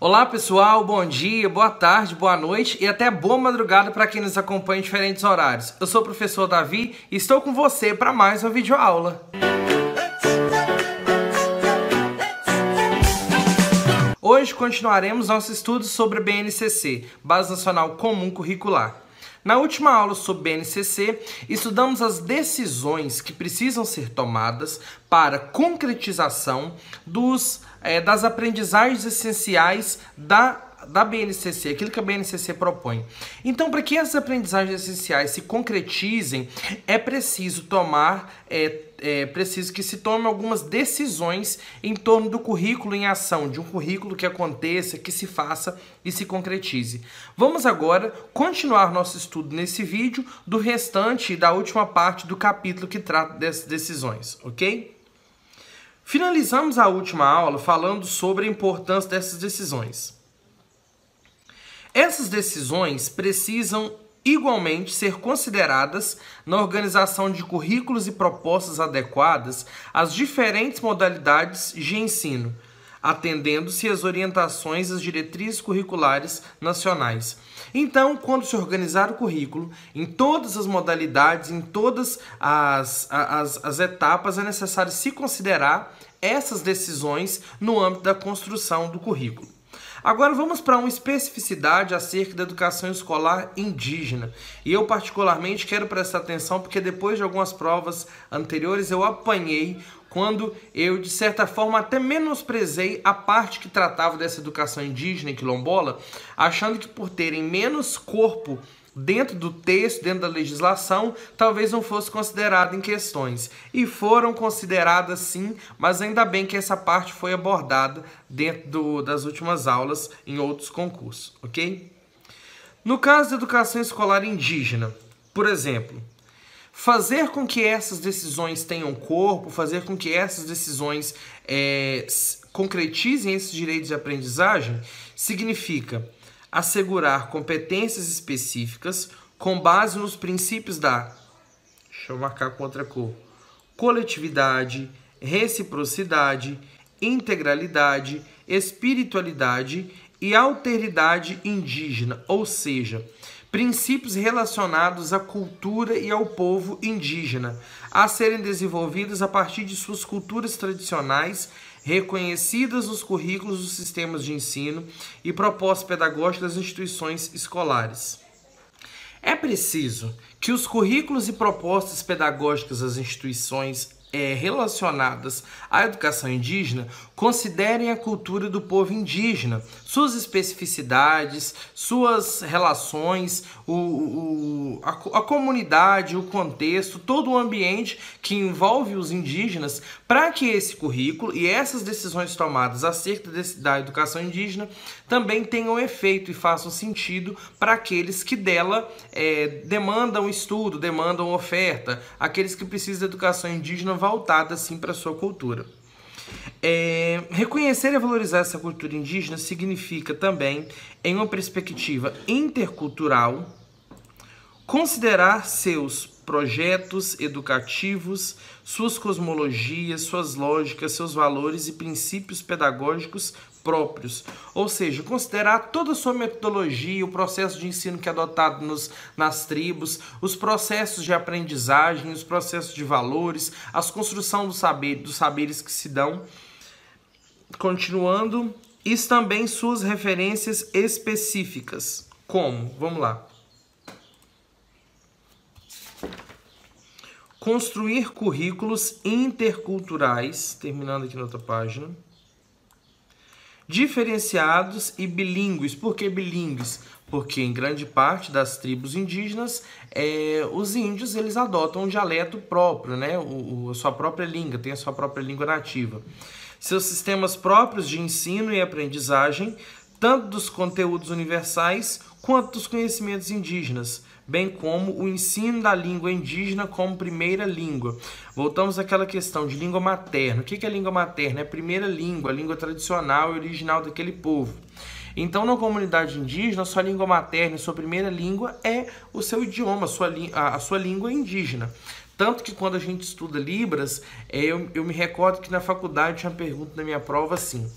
Olá pessoal, bom dia, boa tarde, boa noite e até boa madrugada para quem nos acompanha em diferentes horários. Eu sou o professor Davi e estou com você para mais uma videoaula. Hoje continuaremos nosso estudo sobre a BNCC, Base Nacional Comum Curricular. Na última aula sobre BNCC, estudamos as decisões que precisam ser tomadas para concretização das aprendizagens essenciais da BNCC, aquilo que a BNCC propõe. Então, para que essas aprendizagens essenciais se concretizem, é preciso que se tome algumas decisões em torno do currículo em ação, de um currículo que aconteça, que se faça e se concretize. Vamos agora continuar nosso estudo nesse vídeo do restante e da última parte do capítulo que trata dessas decisões, ok? Finalizamos a última aula falando sobre a importância dessas decisões. Essas decisões precisam igualmente ser consideradas na organização de currículos e propostas adequadas às diferentes modalidades de ensino, atendendo-se às orientações das diretrizes curriculares nacionais. Então, quando se organizar o currículo, em todas as modalidades, em todas as etapas, é necessário se considerar essas decisões no âmbito da construção do currículo. Agora vamos para uma especificidade acerca da educação escolar indígena. E eu particularmente quero prestar atenção porque depois de algumas provas anteriores eu apanhei quando eu, de certa forma, até menosprezei a parte que tratava dessa educação indígena e quilombola, achando que por terem menos corpo dentro do texto, dentro da legislação, talvez não fosse considerado em questões. E foram consideradas sim, mas ainda bem que essa parte foi abordada dentro das últimas aulas em outros concursos, ok? No caso da educação escolar indígena, por exemplo, fazer com que essas decisões tenham corpo, fazer com que essas decisões concretizem esses direitos de aprendizagem, significa assegurar competências específicas com base nos princípios deixa eu marcar com outra cor, coletividade, reciprocidade, integralidade, espiritualidade e alteridade indígena, ou seja, princípios relacionados à cultura e ao povo indígena, a serem desenvolvidos a partir de suas culturas tradicionais, reconhecidas nos currículos dos sistemas de ensino e propostas pedagógicas das instituições escolares. É preciso que os currículos e propostas pedagógicas das instituições relacionadas à educação indígena considerem a cultura do povo indígena, suas especificidades, suas relações, a comunidade, o contexto, todo o ambiente que envolve os indígenas, para que esse currículo e essas decisões tomadas acerca da educação indígena também tenham efeito e façam sentido para aqueles que dela demandam estudo, demandam oferta, aqueles que precisam da educação indígena voltada assim para a sua cultura. Reconhecer e valorizar essa cultura indígena significa também, em uma perspectiva intercultural, considerar seus projetos educativos, suas cosmologias, suas lógicas, seus valores e princípios pedagógicos próprios, ou seja, considerar toda a sua metodologia, o processo de ensino que é adotado nas tribos, os processos de aprendizagem, os processos de valores, as construção dos saberes que se dão. Continuando, isso também suas referências específicas, como, vamos lá, construir currículos interculturais, terminando aqui na outra página, diferenciados e bilíngues. Por que bilíngues? Porque em grande parte das tribos indígenas, os índios eles adotam um dialeto próprio, né? A sua própria língua, tem a sua própria língua nativa. Seus sistemas próprios de ensino e aprendizagem, tanto dos conteúdos universais quanto dos conhecimentos indígenas, bem como o ensino da língua indígena como primeira língua. Voltamos àquela questão de língua materna. O que é língua materna? É a primeira língua, a língua tradicional e original daquele povo. Então, na comunidade indígena, a sua língua materna, a sua primeira língua é o seu idioma, a sua língua indígena. Tanto que quando a gente estuda Libras, eu me recordo que na faculdade tinha uma pergunta na minha prova assim: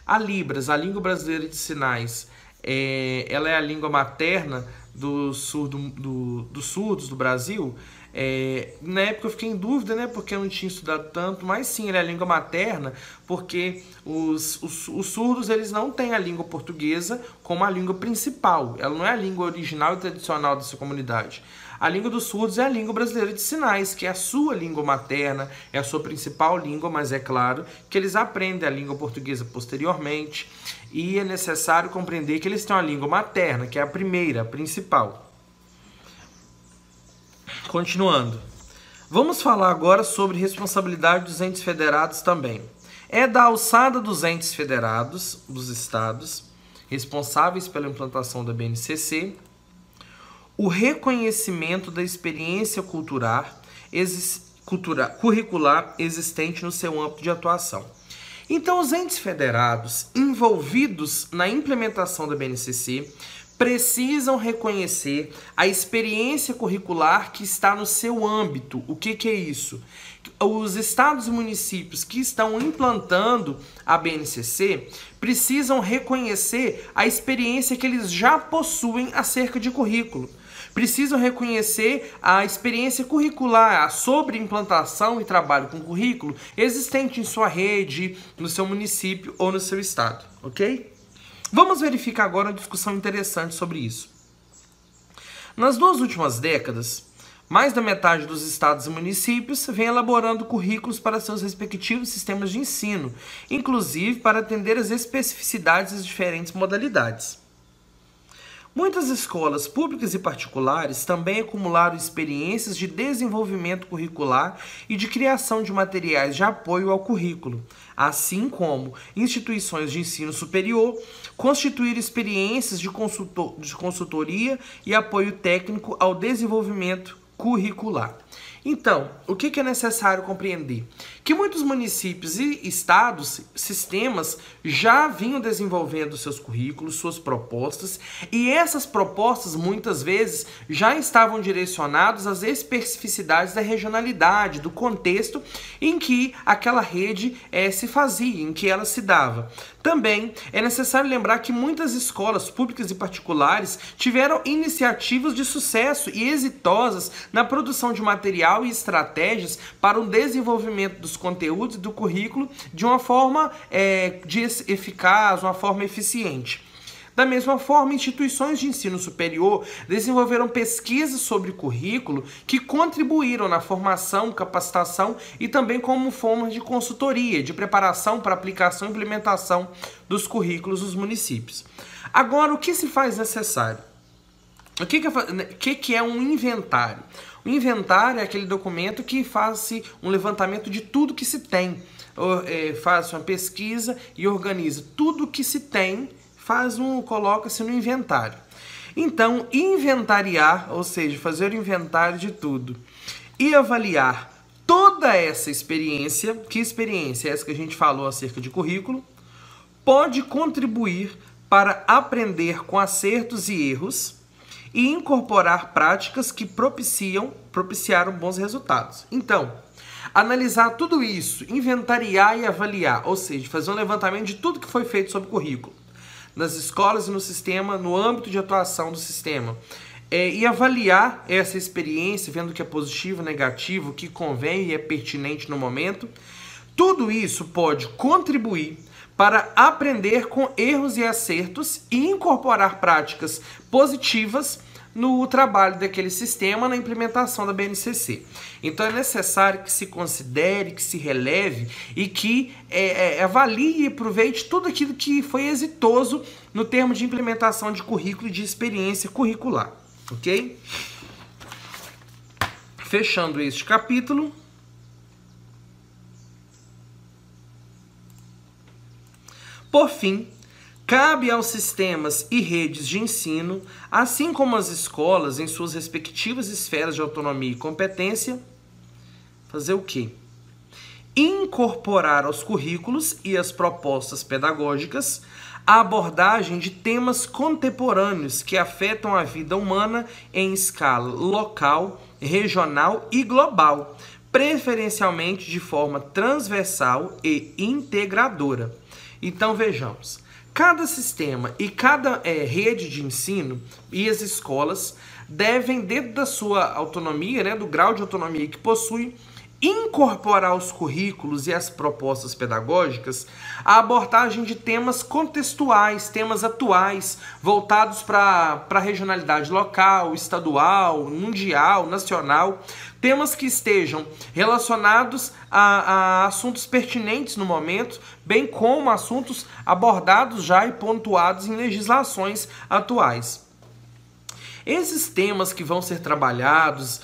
A Libras, a língua brasileira de sinais, ela é a língua materna dos surdos do Brasil. Na época eu fiquei em dúvida, né, porque eu não tinha estudado tanto, mas sim, ela é a língua materna, porque os surdos, eles não têm a língua portuguesa como a língua principal. Ela não é a língua original e tradicional dessa comunidade. A língua dos surdos é a língua brasileira de sinais, que é a sua língua materna, é a sua principal língua, mas é claro que eles aprendem a língua portuguesa posteriormente, e é necessário compreender que eles têm uma língua materna, que é a primeira, a principal. Continuando, vamos falar agora sobre responsabilidade dos entes federados também. É da alçada dos entes federados, dos estados, responsáveis pela implantação da BNCC, o reconhecimento da experiência curricular existente no seu âmbito de atuação. Então, os entes federados envolvidos na implementação da BNCC precisam reconhecer a experiência curricular que está no seu âmbito. O que é isso? Os estados e municípios que estão implantando a BNCC precisam reconhecer a experiência que eles já possuem acerca de currículo. Precisam reconhecer a experiência curricular sobre implantação e trabalho com currículo existente em sua rede, no seu município ou no seu estado, ok? Vamos verificar agora uma discussão interessante sobre isso. Nas 2 últimas décadas, mais da metade dos estados e municípios vem elaborando currículos para seus respectivos sistemas de ensino, inclusive para atender às especificidades das diferentes modalidades. Muitas escolas públicas e particulares também acumularam experiências de desenvolvimento curricular e de criação de materiais de apoio ao currículo, assim como instituições de ensino superior constituíram experiências de consultoria e apoio técnico ao desenvolvimento curricular. Então, o que é necessário compreender? Que muitos municípios e estados, sistemas, já vinham desenvolvendo seus currículos, suas propostas, e essas propostas, muitas vezes, já estavam direcionadas às especificidades da regionalidade, do contexto em que aquela rede se fazia, em que ela se dava. Também é necessário lembrar que muitas escolas públicas e particulares tiveram iniciativas de sucesso e exitosas na produção de material e estratégias para o desenvolvimento dos conteúdos e do currículo de uma forma eficaz, uma forma eficiente. Da mesma forma, instituições de ensino superior desenvolveram pesquisas sobre currículo que contribuíram na formação, capacitação e também como forma de consultoria, de preparação para aplicação e implementação dos currículos dos municípios. Agora, o que se faz necessário? O que é um inventário? O inventário é aquele documento que faz um levantamento de tudo que se tem, faz uma pesquisa e organiza tudo que se tem, coloca-se no inventário. Então, inventariar, ou seja, fazer o inventário de tudo e avaliar toda essa experiência, que experiência é essa que a gente falou acerca de currículo, pode contribuir para aprender com acertos e erros e incorporar práticas que propiciaram bons resultados. Então, analisar tudo isso, inventariar e avaliar, ou seja, fazer um levantamento de tudo que foi feito sobre currículo, nas escolas e no sistema, no âmbito de atuação do sistema, e avaliar essa experiência, vendo o que é positivo, negativo, o que convém e é pertinente no momento. Tudo isso pode contribuir para aprender com erros e acertos e incorporar práticas positivas no trabalho daquele sistema, na implementação da BNCC. Então é necessário que se considere, que se releve e que avalie e aproveite tudo aquilo que foi exitoso no termo de implementação de currículo e de experiência curricular, ok? Fechando este capítulo, por fim, cabe aos sistemas e redes de ensino, assim como às escolas em suas respectivas esferas de autonomia e competência, fazer o quê? Incorporar aos currículos e às propostas pedagógicas a abordagem de temas contemporâneos que afetam a vida humana em escala local, regional e global, preferencialmente de forma transversal e integradora. Então vejamos, cada sistema e cada rede de ensino e as escolas devem, dentro da sua autonomia, né, do grau de autonomia que possui, incorporar os currículos e as propostas pedagógicas a abordagem de temas contextuais, temas atuais, voltados para a regionalidade local, estadual, mundial, nacional, temas que estejam relacionados a assuntos pertinentes no momento, bem como assuntos abordados já e pontuados em legislações atuais. Esses temas que vão ser trabalhados,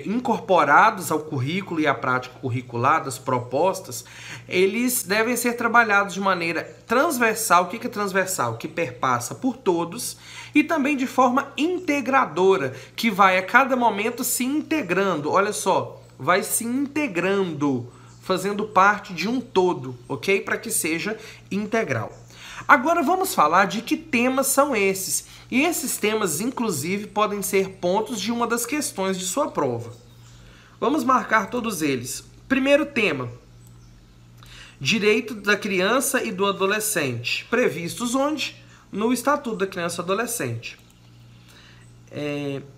incorporados ao currículo e à prática curricular das propostas, eles devem ser trabalhados de maneira transversal. O que é transversal? Que perpassa por todos, e também de forma integradora, que vai a cada momento se integrando. Olha só, vai se integrando, fazendo parte de um todo, ok? Para que seja integral. Agora vamos falar de que temas são esses. E esses temas, inclusive, podem ser pontos de uma das questões de sua prova. Vamos marcar todos eles. Primeiro tema: direito da criança e do adolescente. Previstos onde? No Estatuto da Criança e do Adolescente.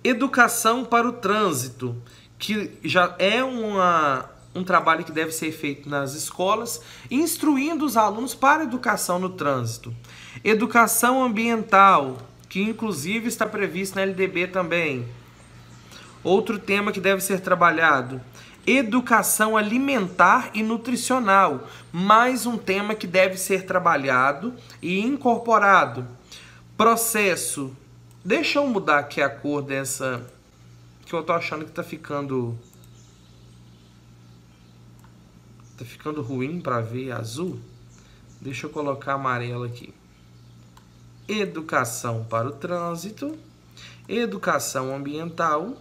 Educação para o trânsito, que já é um trabalho que deve ser feito nas escolas, instruindo os alunos para a educação no trânsito. Educação ambiental, que inclusive está previsto na LDB também. Outro tema que deve ser trabalhado: educação alimentar e nutricional, mais um tema que deve ser trabalhado e incorporado. Processo, deixa eu mudar aqui a cor dessa, que eu tô achando que tá ficando ruim para ver azul. Deixa eu colocar amarelo aqui. Educação para o trânsito, educação ambiental,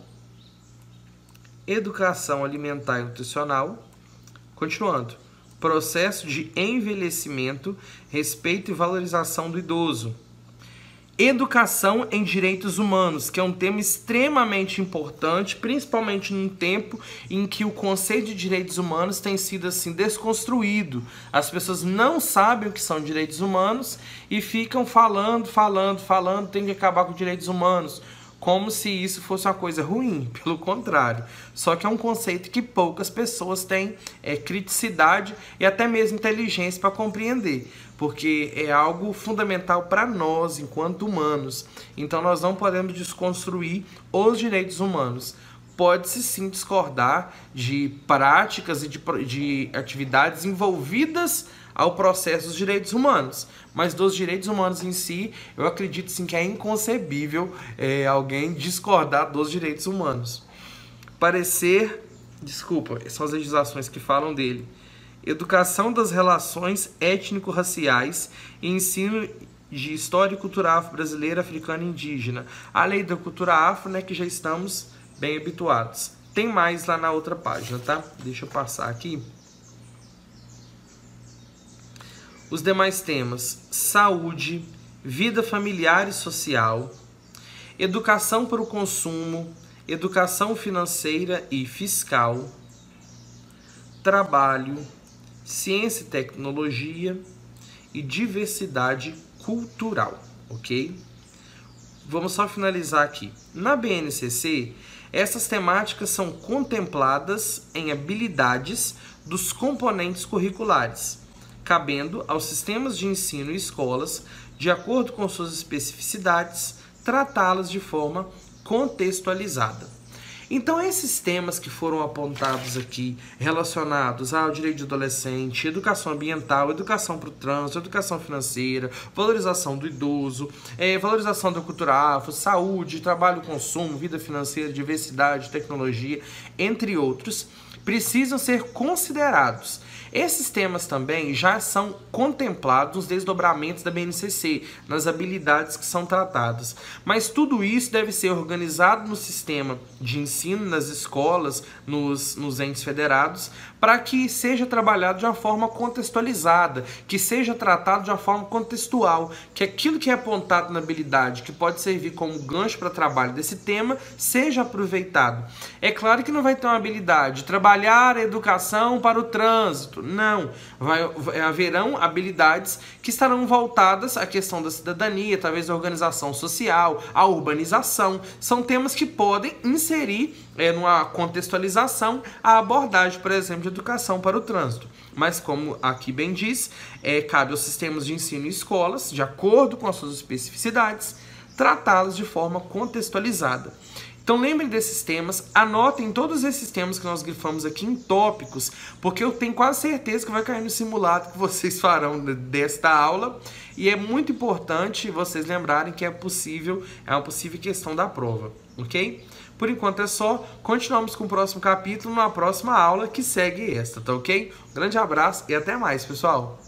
educação alimentar e nutricional. Continuando, processo de envelhecimento, respeito e valorização do idoso. Educação em direitos humanos, que é um tema extremamente importante, principalmente num tempo em que o conceito de direitos humanos tem sido assim desconstruído. As pessoas não sabem o que são direitos humanos e ficam falando, tem que acabar com direitos humanos, como se isso fosse uma coisa ruim, pelo contrário. Só que é um conceito que poucas pessoas têm criticidade e até mesmo inteligência para compreender, porque é algo fundamental para nós, enquanto humanos. Então nós não podemos desconstruir os direitos humanos. Pode-se sim discordar de práticas e de atividades envolvidas ao processo dos direitos humanos, mas dos direitos humanos em si, eu acredito sim que é inconcebível alguém discordar dos direitos humanos. São as legislações que falam dele. Educação das relações étnico-raciais e ensino de história e cultura afro-brasileira, africana e indígena. A lei da cultura afro, né, que já estamos bem habituados. Tem mais lá na outra página, tá? Deixa eu passar aqui. Os demais temas: saúde, vida familiar e social, educação para o consumo, educação financeira e fiscal, trabalho, ciência e tecnologia e diversidade cultural, ok? Vamos só finalizar aqui. Na BNCC, essas temáticas são contempladas em habilidades dos componentes curriculares, cabendo aos sistemas de ensino e escolas, de acordo com suas especificidades, tratá-las de forma contextualizada. Então, esses temas que foram apontados aqui, relacionados ao direito de adolescente, educação ambiental, educação para o trânsito, educação financeira, valorização do idoso, valorização da cultura afro, saúde, trabalho, consumo, vida financeira, diversidade, tecnologia, entre outros, precisam ser considerados. Esses temas também já são contemplados nos desdobramentos da BNCC, nas habilidades que são tratadas. Mas tudo isso deve ser organizado no sistema de ensino, nas escolas, nos entes federados, para que seja trabalhado de uma forma contextualizada, que seja tratado de uma forma contextual, que aquilo que é apontado na habilidade, que pode servir como gancho para trabalho desse tema, seja aproveitado. É claro que não vai ter uma habilidade trabalhista trabalhar a educação para o trânsito. Não, haverão habilidades que estarão voltadas à questão da cidadania, talvez da organização social, a urbanização. São temas que podem inserir numa contextualização a abordagem, por exemplo, de educação para o trânsito. Mas como aqui bem diz, cabe aos sistemas de ensino e escolas, de acordo com as suas especificidades, tratá-los de forma contextualizada. Então lembrem desses temas, anotem todos esses temas que nós grifamos aqui em tópicos, porque eu tenho quase certeza que vai cair no simulado que vocês farão desta aula, e é muito importante vocês lembrarem que é uma possível questão da prova, ok? Por enquanto é só, continuamos com o próximo capítulo na próxima aula que segue esta, tá ok? Um grande abraço e até mais, pessoal!